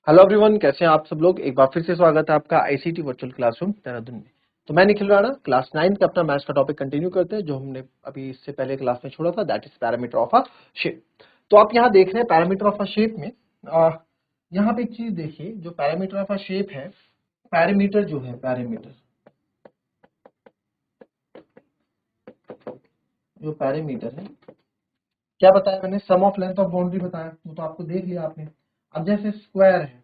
Hello everyone, कैसे हैं आप सब लोग। एक बार फिर से स्वागत है आपका आईसीटी वर्चुअल क्लासरूम देहरादून में। तो मैं निखिल राणा, क्लास 9 का अपना मैथ्स का टॉपिक कंटिन्यू करते हैं जो हमने अभी इससे पहले क्लास में छोड़ा था, that is parameter of a shape. तो आप यहाँ देख रहे हैं पैरामीटर ऑफ अ शेप में यहाँ पे एक चीज देखिए, जो पैरामीटर ऑफ अ शेप है, पैरामीटर जो है पैरामीटर है, क्या बताया मैंने, सम ऑफ लेंथ ऑफ बाउंड्री बताया, वो तो आपको देख लिया आपने। अब जैसे स्क्वायर है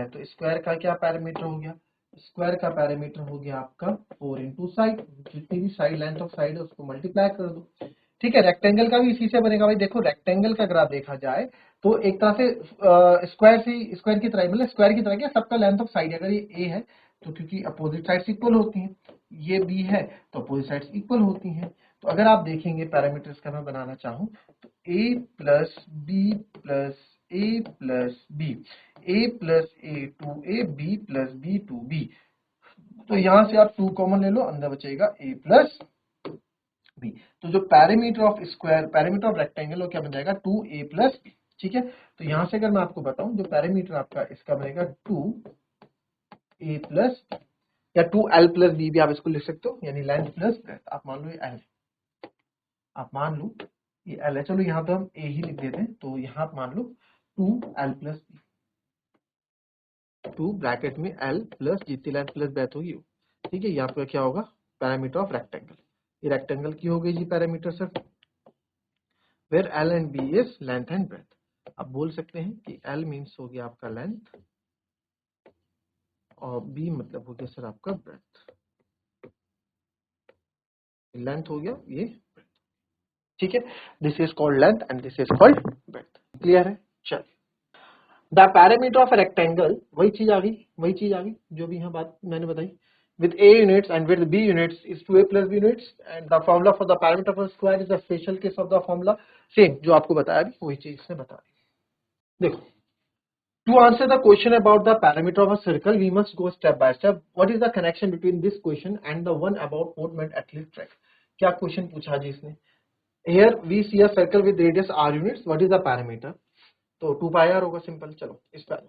तो स्क्वायर का क्या पैरामीटर हो गया, स्क्वायर का पैरामीटर हो गया आपका 4 इंटू साइड, जितनी भी साइड लेंथ ऑफ साइड है उसको मल्टीप्लाई कर दो। ठीक है, रेक्टेंगल का भी इसी से बनेगा भाई। देखो रेक्टेंगल का अगर आप देखा जाए तो एक तरह से स्क्वायर की तरह, मतलब स्क्वायर की तरह क्या, सबका लेंथ ऑफ साइड अगर ये ए है तो क्योंकि अपोजिट साइड्स इक्वल होती हैं, ये बी है तो अपोजिट साइड्स इक्वल होती हैं। तो अगर आप देखेंगे पैरामीटर्स का मैं बनाना चाहूं तो A plus B plus A plus B, A plus A two A, B plus B two B. तो यहां से आप 2 कॉमन ले लो, अंदर बचेगा ए प्लस बी। तो जो perimeter of square, perimeter of rectangle, वो क्या बन जाएगा 2a प्लस बी। ठीक है, तो यहां से अगर मैं आपको बताऊं जो पैरामीटर आपका इसका बनेगा 2a प्लस, या 2l प्लस बी भी आप इसको लिख सकते हो, यानी लेंथ प्लस ब्रेड्थ। आप मान लो ये l, आप मान लो ये l है, चलो यहाँ पे हम a ही लिख देते हैं, तो यहाँ आप मान लो 2l प्लस बी, 2 ब्रैकेट में l प्लस जितनी लेंथ प्लस ब्रेड्थ होगी वो। ठीक है, यहाँ पे क्या होगा, पैरामीटर ऑफ रेक्टेंगल। ये रेक्टेंगल की हो गई जी perimeter sir, where L and B is length and breadth. आप बोल सकते हैं कि एल मीन्स हो गया आपका लेंथ और बी मतलब हो गया सर आपका ब्रेथ। लेंथ हो गया ये ब्रेथ। ठीक है, this is called length and this is called breadth. Clear है, चलिए। द पैरामीटर ऑफ रेक्टेंगल, वही चीज आ गई जो भी यहाँ बात मैंने बताई, with a units and with b units is 2a plus b units, and the formula for the parameter of a square is the special case of the formula, same जो आपको बताया अभी वही चीज इसने बता दी। देखो, to answer the question about the parameter of a circle, we must go step by step. What is the connection between this question and the one about four-point athletic track? क्या क्वेश्चन पूछा जी इसने? Here we see a circle with radius r units. What is the parameter? तो 2 pi r होगा, simple. चलो इस पर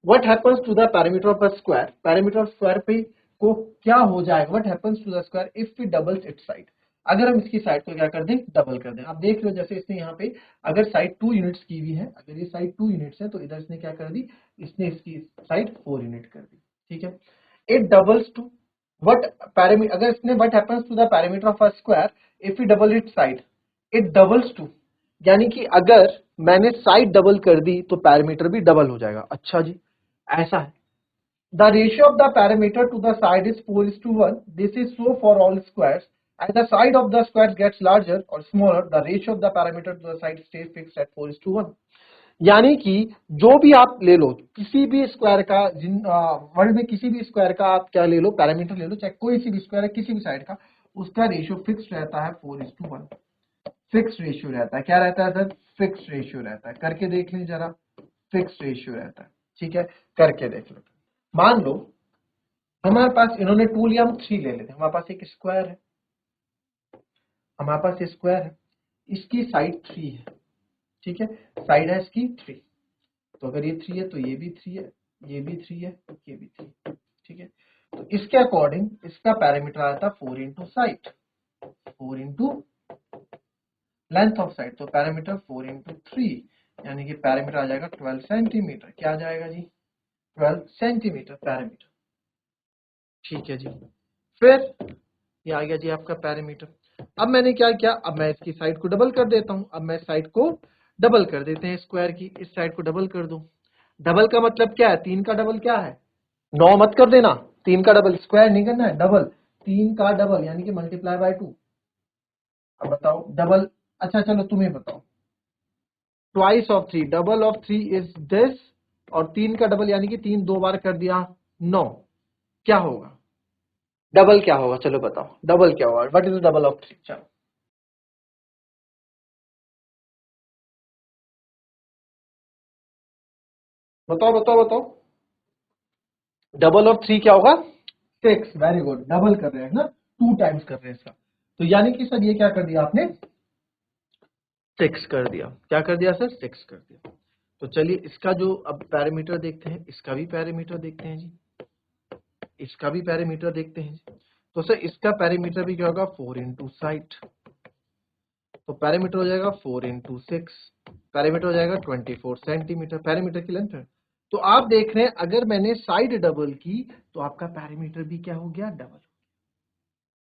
what happens to the parameter of a square? Parameter of square पे को क्या हो जाएगा? What happens to the square if we doubles its side? अगर हम इसकी साइड को क्या कर दें, डबल कर दें। आप देख लो जैसे इसने यहाँ पे अगर साइड 2 यूनिट्स की हुई है, अगर ये साइड 2 यूनिट्स है तो इधर इसने क्या कर दी, इसने इसकी साइड 4 यूनिट कर दी। ठीक है, it doubles to what perimeter, अगर इसने what happens to the perimeter of a square if we double it side, it doubles to, यानी कि अगर मैंने साइड डबल कर दी तो पैरामीटर भी डबल हो जाएगा। अच्छा जी, ऐसा है। The ratio of the parameter to the side is 4:1. This is so for all squares. As the side of the square gets larger or smaller, the ratio of the parameter to the side stays fixed at 4:1. यानी कि जो भी आप ले लो, किसी भी square का, world में किसी भी स्क्वायर का आप क्या ले लो, पैरामीटर ले लो, चाहे कोई सी भी स्क्वायर है किसी भी साइड का, उसका रेशियो फिक्स रहता है 4:1। फिक्स रेशियो रहता है। क्या रहता है सर? फिक्स रेशियो रहता है। करके देख लें जरा, फिक्स रेशियो रहता है। ठीक है, करके देख लो। मान लो हमारे पास इन्होंने 2 लिया, हम 3 ले लेते हैं। हमारे पास एक स्क्वायर है, हमारे पास स्क्वायर है, इसकी साइड 3 है। ठीक है, साइड है इसकी 3, तो अगर ये 3 है तो ये भी 3 है, ये भी 3 है, ये भी 3। ठीक है, तो इसके अकॉर्डिंग इसका पैरामीटर आता है 4 into side, 4 into length of side, तो पैरामीटर 4 इंटू 3, यानी कि पैरामीटर आ जाएगा 12 सेंटीमीटर। क्या आ जाएगा जी? 12 सेंटीमीटर पैरामीटर। ठीक है जी, फिर ये आ गया जी आपका पैरामीटर। अब मैंने क्या किया, अब मैं इसकी साइड को डबल कर देता हूं। अब मैं साइड को डबल कर देते हैं, स्क्वायर की इस साइड को डबल कर दूं। डबल का मतलब क्या है? 3 का डबल क्या है? 9 मत कर देना, 3 का डबल, स्क्वायर नहीं करना है, डबल। 3 का डबल यानी कि मल्टीप्लाई बाय 2। अब बताओ डबल, अच्छा चलो तुम्हें बताओ, twice of 3, double of 3 is this, और 3 का डबल यानी कि 3 2 बार कर दिया 9, क्या होगा? डबल क्या होगा? चलो बताओ डबल क्या होगा, what is the double of 3? चलो बताओ बताओ बताओ, डबल ऑफ 3 क्या होगा? 6। वेरी गुड, डबल कर रहे हैं ना, 2 टाइम्स कर रहे हैं इसका। तो यानी कि सर ये क्या कर दिया आपने? 6 कर दिया। क्या कर दिया सर? 6 कर दिया। तो चलिए इसका जो अब पैरामीटर देखते हैं, इसका भी पैरामीटर देखते हैं जी, इसका भी पैरामीटर देखते हैं जी। तो सर इसका पैरामीटर भी क्या होगा 4 इंटू साइड, तो पैरामीटर हो जाएगा 4 इंटू 6, पैरामीटर हो जाएगा 24 सेंटीमीटर, पैरामीटर की लेंथ है। तो आप देख रहे हैं अगर मैंने साइड डबल की तो आपका पैरामीटर भी क्या हो गया, डबल,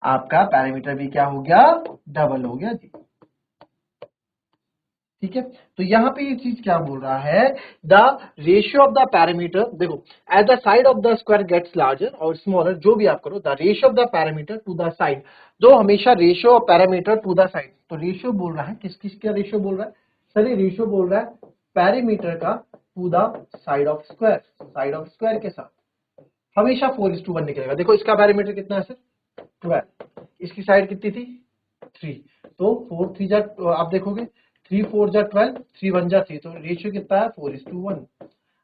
आपका पैरामीटर भी क्या हो गया, डबल हो गया जी। ठीक है, तो यहां पे ये चीज क्या बोल रहा है, the ratio of the perimeter, देखो as the side of the square gets larger और स्मॉलर, जो भी आप करो, the ratio of the perimeter to the side, जो हमेशा ratio of perimeter to the side, तो रेशियो बोल रहा है किस किस का रेशियो बोल रहा है सर, ये रेशियो बोल रहा है पैरामीटर का to the side of square, side of square के साथ हमेशा 4:1 निकलेगा। देखो इसका पैरामीटर कितना है सर 12, इसकी साइड कितनी थी 3, तो 4 3 जा, आप देखोगे 3 4 जा 12, 3 1 जा 3, तो रेशियो कितना है 4:1।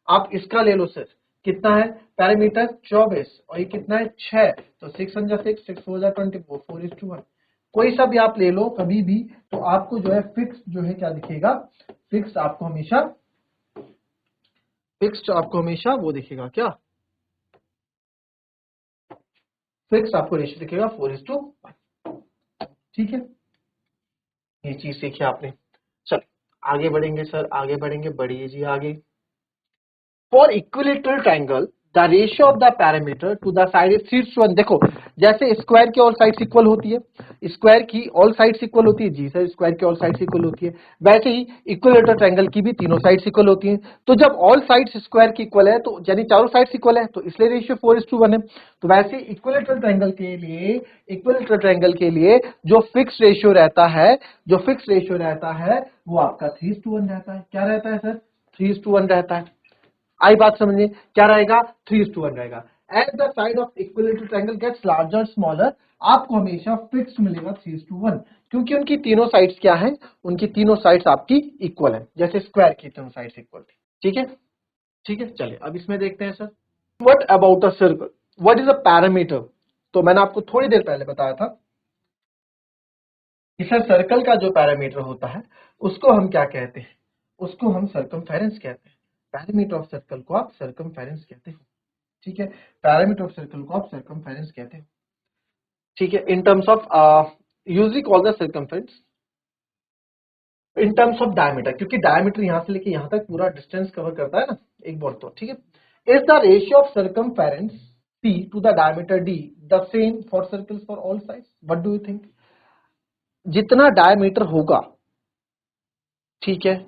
आप इसका ले लो सर, कितना है पैरामीटर 24 और ये कितना है 6, तो 6 1 जा 6, 6 4 जा 24, 4:1। कोई सा भी आप ले लो कभी भी, तो आपको जो है फिक्स जो है क्या दिखेगा, फिक्स आपको हमेशा, फिक्स आपको हमेशा वो दिखेगा क्या, फिक्स आपको रेशियो दिखेगा 4:1। ठीक है, ये चीज सीखी आपने। चल आगे बढ़ेंगे सर, आगे बढ़ेंगे, बढ़िए जी आगे। For equilateral triangle the ratio of the perimeter to the side is 3:1। देखो जैसे स्क्वायर की ऑल साइड्स इक्वल होती है, स्क्वायर की ऑल साइड्स इक्वल होती है जी सर, स्क्वायर की ऑल साइड्स इक्वल होती है, वैसे ही इक्विलेटरल ट्रायंगल की भी तीनों साइड्स इक्वल होती हैं। तो जब ऑल साइड्स स्क्वायर की इक्वल है, तो यानी चारों साइड्स इक्वल है, तो इसलिए रेशियो 4:1 है। तो वैसे इक्विलेटरल ट्रायंगल के लिए, इक्विलेटरल ट्रायंगल के लिए जो फिक्स रेशियो रहता है, जो फिक्स रेशियो रहता है वो आपका 3:1 रहता है। क्या रहता है सर 3:1 रहता है। आई बात समझिए, क्या रहेगा 3:1 रहेगा। As the side of equilateral triangle gets larger smaller, आपको हमेशा फिक्स्ड मिलेगा 3:1, क्योंकि उनकी तीनों साइड्स क्या है, उनकी तीनों साइड्स आपकी इक्वल है, जैसे स्क्वायर की तीनों साइड्स इक्वल थी। ठीक है, ठीक है, चलिए अब इसमें देखते हैं sir, what about a circle, what is a parameter. तो मैंने आपको थोड़ी देर पहले बताया था कि सर सर्कल का जो पैरामीटर होता है उसको हम क्या कहते हैं, उसको हम सर्कमफेरेंस कहते हैं। पैरामीटर ऑफ सर्कल को आप सर्कमफेरेंस कहते हो। ठीक है, पैरामीटर ऑफ सर्कल को आप सर्कमफेरेंस कहते हैं। ठीक है, in terms of usually call the circumference in terms of diameter, क्योंकि डायमीटर यहां से लेके यहां तक पूरा डिस्टेंस कवर करता है ना एक बॉल। तो ठीक है, is the ratio of circumference C to the diameter D the same for circles for all sides, what do you think. जितना डायमीटर होगा, ठीक है,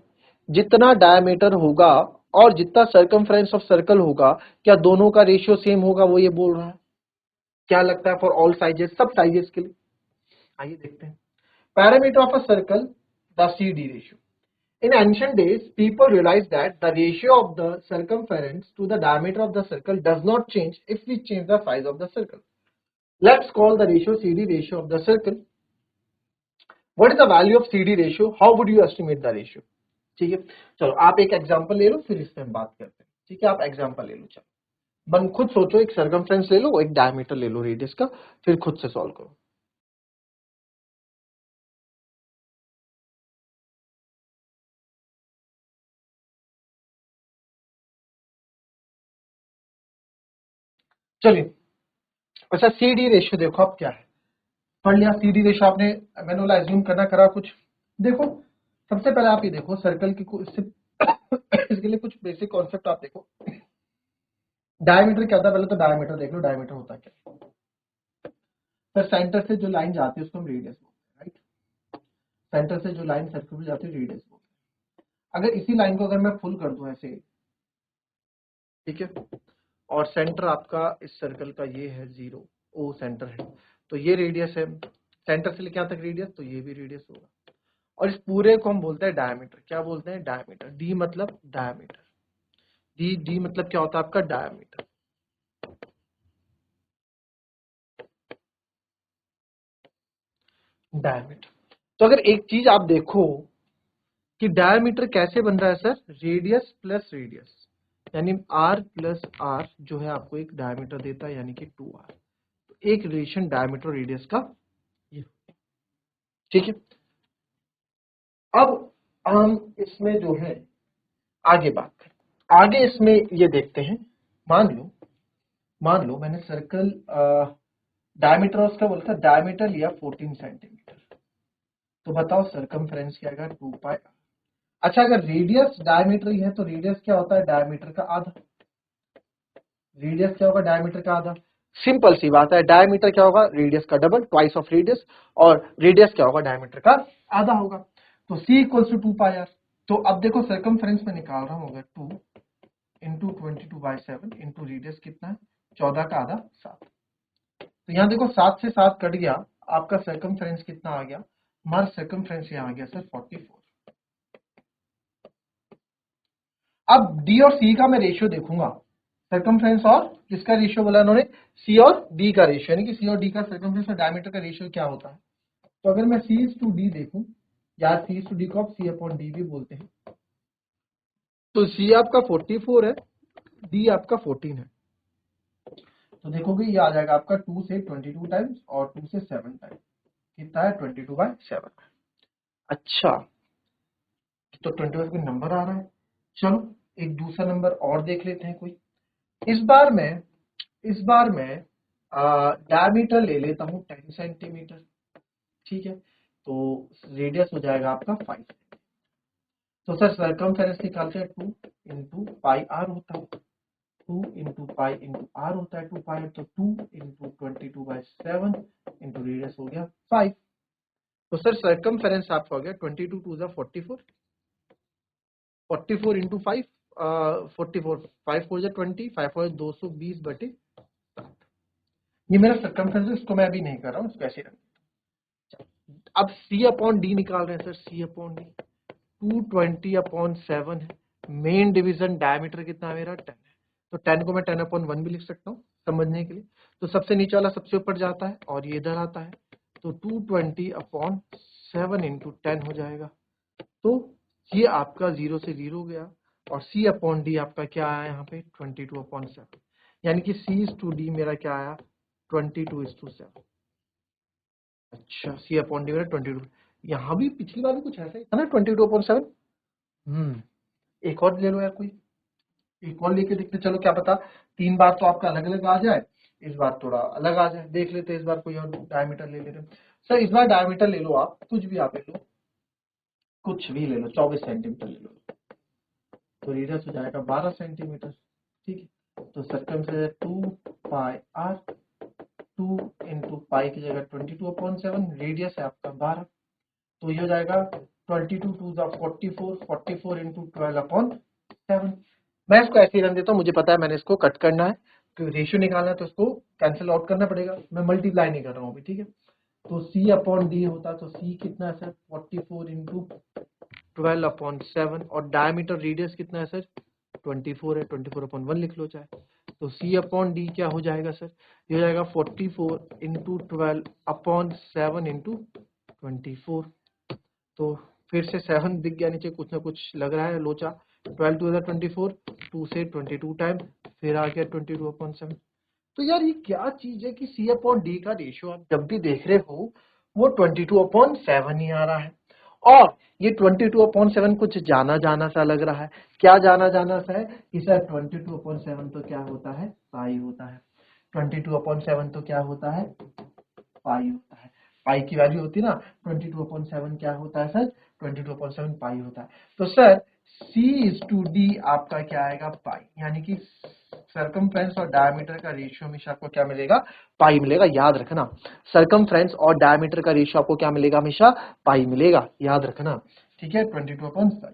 जितना डायमीटर होगा और जितना सर्कमफ्रेंस ऑफ सर्कल होगा, क्या दोनों का रेशियो सेम होगा, वो ये बोल रहा है। क्या लगता है फॉर ऑल साइजेस, सब साइजेस के लिए। आइए देखते हैं, parameter of a circle the CD ratio. In ancient days, people realized that the ratio of the circumference to the diameter of the circle does not change if we change the size of the circle. Let's call the ratio CD ratio of the circle. What is the value of CD ratio? How would you estimate the ratio? ठीक है, चलो आप एक example ले लो, फिर इस पे हम बात करते हैं। ठीक है, आप एग्जांपल ले लो, चलो बन खुद सोचो, एक सर्कमफ्रेंस ले लो, एक डायमीटर ले लो रेडियस का, फिर खुद से सॉल्व करो। चलिए, अच्छा CD रेशियो देखो अब क्या है, पढ़ लिया CD रेशियो आपने, मैंने बोला एज्यूम करना करा कुछ। देखो सबसे पहले आप ये देखो सर्कल की इसके लिए कुछ बेसिक कॉन्सेप्ट आप देखो। डायमीटर क्या होता है, पहले तो डायमीटर देख लो, डायमीटर होता है क्या। सर सेंटर से जो लाइन जाती है उसको हम रेडियस बोलते हैं, राइट। सेंटर से जो लाइन सर्कल जाती है रेडियस बोलते हैं। अगर इसी लाइन को अगर मैं फुल कर दूं ऐसे, ठीक है, और सेंटर आपका इस सर्कल का ये है 0, ओ सेंटर है, तो ये रेडियस है, सेंटर से लेके यहाँ तक रेडियस, तो ये भी रेडियस होगा। और इस पूरे को हम बोलते हैं डायमीटर। क्या बोलते हैं, डायमीटर। डी मतलब डायमीटर, डी मतलब क्या होता है आपका, डायमीटर। डायमीटर। तो अगर एक चीज आप देखो कि डायमीटर कैसे बन रहा है सर, रेडियस प्लस रेडियस, यानी r प्लस r जो है आपको एक डायमीटर देता है, यानी कि 2r। तो एक रिलेशन डायमीटर रेडियस का ये, ठीक है। अब हम इसमें जो है आगे बात करें। आगे इसमें ये देखते हैं, मान लो मैंने सर्कल डायमीटर उसका बोला था, डायमीटर लिया 14 सेंटीमीटर, तो बताओ सरकमफ्रेंस क्या आएगा 2 पाई। अच्छा, अगर रेडियस डायमीटर ही है तो रेडियस क्या होता है, डायमीटर का आधा। रेडियस क्या होगा, डायमीटर का आधा। सिंपल सी बात है, डायमीटर क्या होगा, रेडियस का डबल, ट्वाइस ऑफ रेडियस, और रेडियस क्या होगा, डायमीटर का आधा होगा। तो c equals to 2 pi R. तो अब देखो सरकमफ्रेंस में निकाल रहा हूं, अगर 2 इंटू 22/7 इंटू रेडियस कितना है, 14 का आधा 7। तो यहाँ देखो 7 से 7 कट गया, आपका सरकमफ्रेंस कितना आ गया, हमारा सरकमफ्रेंस यहाँ आ गया सर 44। अब डी और सी का मैं रेशियो देखूंगा, सरकमफ्रेंस और किसका रेशियो बोला उन्होंने, सी और डी का रेशियो, यानी कि सी और डी का सरकमफ्रेंस और डायमीटर का रेशियो क्या होता है। तो अगर मैं सी इज टू डी देखूं, या सी इज टू डी को आप सी अपॉन डी भी बोलते हैं, तो सी आपका 44 है, डी आपका 14 है। तो देखोगे ये आ जाएगा आपका 2 से 22 टाइम्स और 2 से 7 टाइम्स, कितना है 22/7। अच्छा, तो 22 कोई नंबर आ रहा है। चलो एक दूसरा नंबर और देख लेते हैं कोई। इस बार मैं डायमीटर ले लेता हूँ 10 सेंटीमीटर, ठीक है। तो रेडियस हो जाएगा आपका 5। तो सर सरकमफेरेंस निकालते हैं, 2 इंटू पाई आर होता है, 2 इंटू पाई इंटू आर होता है 2 पाई, तो 2 इंटू 22/7 इंटू रेडियस हो गया 5। तो सर सरकमफेरेंस आपका हो गया 22 2 जा 44, 44 इंटू 5, 44, 5 4 जा 20, 5 4 220/7। ये मेरा सरकमफेरेंस है, इसको मैं अभी नहीं कर रहा हूँ, इसको ऐसे रख देता हूँ। अब सी अपॉन डी निकाल रहे हैं सर, सी अपॉन डी 220/7 है, मेन डिवीजन डायमीटर कितना है मेरा 10 है, तो 10 को मैं 10/1 भी लिख सकता हूँ समझने के लिए। तो सबसे नीचे वाला सबसे ऊपर जाता है और ये इधर आता है, तो 220/7 इंटू 10 हो जाएगा। तो ये आपका 0 से 0 गया, और सी अपॉन डी आपका क्या आया यहाँ पे 22/7, यानी कि सी इज टू डी मेरा क्या आया 22:7। अच्छा, सी अपॉन डी मेरा 22, यहाँ भी पिछली बार भी कुछ ऐसा ही था ना 22/7। एक और ले लो यार कोई, एक और लेके देखते, चलो क्या पता 3 बार तो आपका अलग अलग आ जाए, इस बार थोड़ा अलग आ जाए, देख लेते इस बार कोई और डायमीटर ले लेते। सर इस बार डायमीटर ले लो आप, कुछ भी आप ले लो, कुछ भी ले लो, 24 सेंटीमीटर ले लो, तो रेडियस हो जाएगा 12 सेंटीमीटर, ठीक है। तो circumference 2 pi R, 2 into pi की जगह 22/7, रेडियस है आपका 12, तो ये हो जाएगा 22 2 44, 44 इंटू 12/7। मैं इसको ऐसे ही रन देता हूँ, मुझे पता है मैंने इसको कट करना है, क्योंकि रेशियो निकालना है तो इसको कैंसिल आउट करना पड़ेगा, मैं मल्टीप्लाई नहीं कर रहा हूँ अभी, ठीक है। तो c अपॉन डी होता है, तो c कितना है सर 44 इंटू 12/7, और डायमीटर रेडियस कितना है सर 24 है, 24/1 लिख लो चाहे। तो c अपॉन डी क्या हो जाएगा सर, ये हो जाएगा 44 इंटू 12/7 इंटू 24। तो फिर से 7 दिख गया नीचे, कुछ ना कुछ लग रहा है लोचा, 12 2 24, 2 से 22 टाइम, फिर आ गया 22/7। तो यार ये क्या चीज है कि c अपॉन डी का रेशियो आप जब भी देख रहे हो वो 22/7 ही आ रहा है, और ये 22/7 कुछ जाना जाना सा लग रहा है। क्या जाना जाना सा है कि सर 22/7 तो क्या होता है, पाई होता है, 22/7 तो क्या होता है, पाई होता है। पाई की वैल्यू होती है ना 22/7, क्या होता है सर 22/7 पाई होता है। तो sir C is to D आपका क्या आएगा, पाई, यानी कि सरकमफ्रेंस और डायमीटर का रेशियो हमेशा आपको क्या मिलेगा, पाई मिलेगा, याद रखना। सरकमफ्रेंस और डायमीटर का रेशियो आपको क्या मिलेगा, हमेशा पाई मिलेगा, याद रखना, ठीक है 22/5।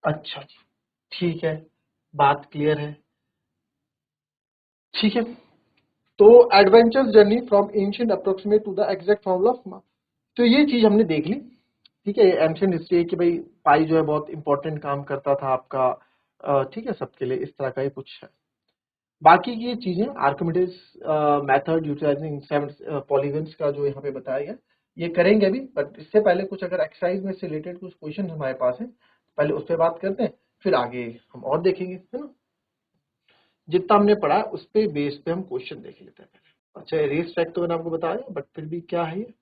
अच्छा जी, ठीक है, बात क्लियर है, ठीक है। तो adventures journey from ancient approximate to the exact formula of mass, तो ये चीज हमने देख ली, ठीक है। एंशिएंट हिस्ट्री कि भाई पाई जो है बहुत इंपॉर्टेंट काम करता था आपका, ठीक है, सबके लिए इस तरह का ही कुछ है। बाकी की ये चीजें आर्किमिडीज मेथड यूटिलाइजिंग 7 पॉलीगन्स का जो यहाँ पे बताया गया, ये करेंगे अभी, बट इससे पहले कुछ अगर एक्सरसाइज में से रिलेटेड कुछ क्वेश्चन हमारे पास है, पहले उस पर बात करते हैं, फिर आगे हम और देखेंगे, है ना। जितना हमने पढ़ा उस पे बेस पे हम क्वेश्चन देख लेते हैं पहले। अच्छा, रेस ट्रैक तो मैंने आपको बताया, बट फिर भी क्या है ये,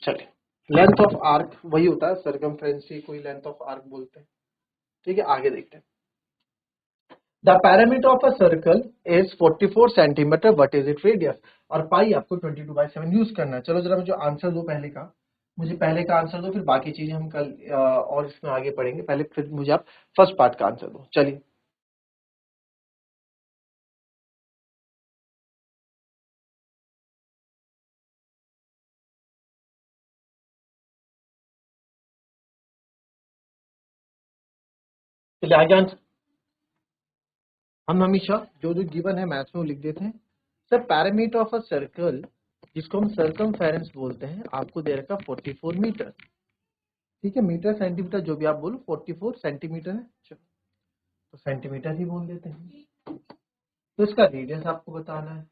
चलिए लेंथ ऑफ आर्क वही होता है, सर्कमफ्रेंस कोई लेंथ ऑफ आर्क बोलते हैं। ठीक है, आगे देखते हैं। The perimeter of a circle is 44 centimetre, what is it radius. और पाई आपको 22/7 यूज करना है। चलो जरा मुझे आंसर दो पहले का, मुझे पहले का आंसर दो, फिर बाकी चीजें हम कल और इसमें आगे पढ़ेंगे। पहले फिर मुझे आप फर्स्ट पार्ट का आंसर दो। चलिए, चलिए आगे आंसर। हम हमेशा जो जो गिवन है मैथ्स में वो लिख देते हैं। Sir parameter of a circle, जिसको हम सर्कमफेरेंस बोलते हैं, आपको दे रखा 44 मीटर। ठीक है, मीटर सेंटीमीटर जो भी आप बोलो, 44 सेंटीमीटर है। चलो, तो सेंटीमीटर ही बोल देते हैं। तो इसका रेडियस आपको बताना है।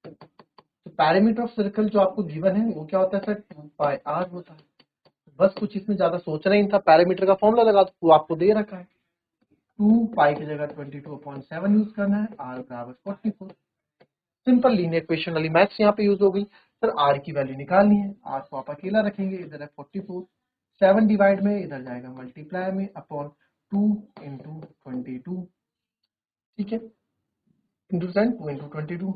तो पैरामीटर ऑफ सर्कल जो आपको गिवन है वो क्या होता है सर, 2πr होता है। बस कुछ इसमें ज्यादा सोचना ही नहीं था, पैरामीटर का फॉर्मूला लगा दो, वो आपको दे रखा है। 2 पाई की जगह 22/7 यूज करना है, r बराबर 44। सिंपल लीनियर इक्वेशन वाली मैथ्स यहाँ पे यूज हो गई। सर आर की वैल्यू निकालनी है, आर को आप अकेला रखेंगे, इधर है 44, 7 डिवाइड में इधर जाएगा मल्टीप्लाई में अपॉन 2 इंटू 22। ठीक है, इंटू 10 2 इंटू 22।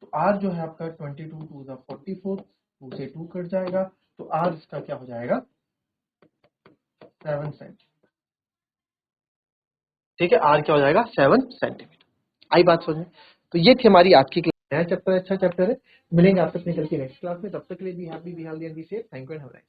तो आर जो है आपका 22 टू द 44, 2 से 2 कट जाएगा, तो आर इसका क्या हो जाएगा, 7 सेंटीमीटर। ठीक है, आर क्या हो जाएगा, 7 सेंटीमीटर। आई बात समझ में। तो ये थी हमारी आज की क्लास। नया चैप्टर, अच्छा चैप्टर है। मिलेंगे आपसे अपने कल की नेक्स्ट क्लास में। तब तक के लिए be happy, be healthy and be safe. Thank you and have a nice day.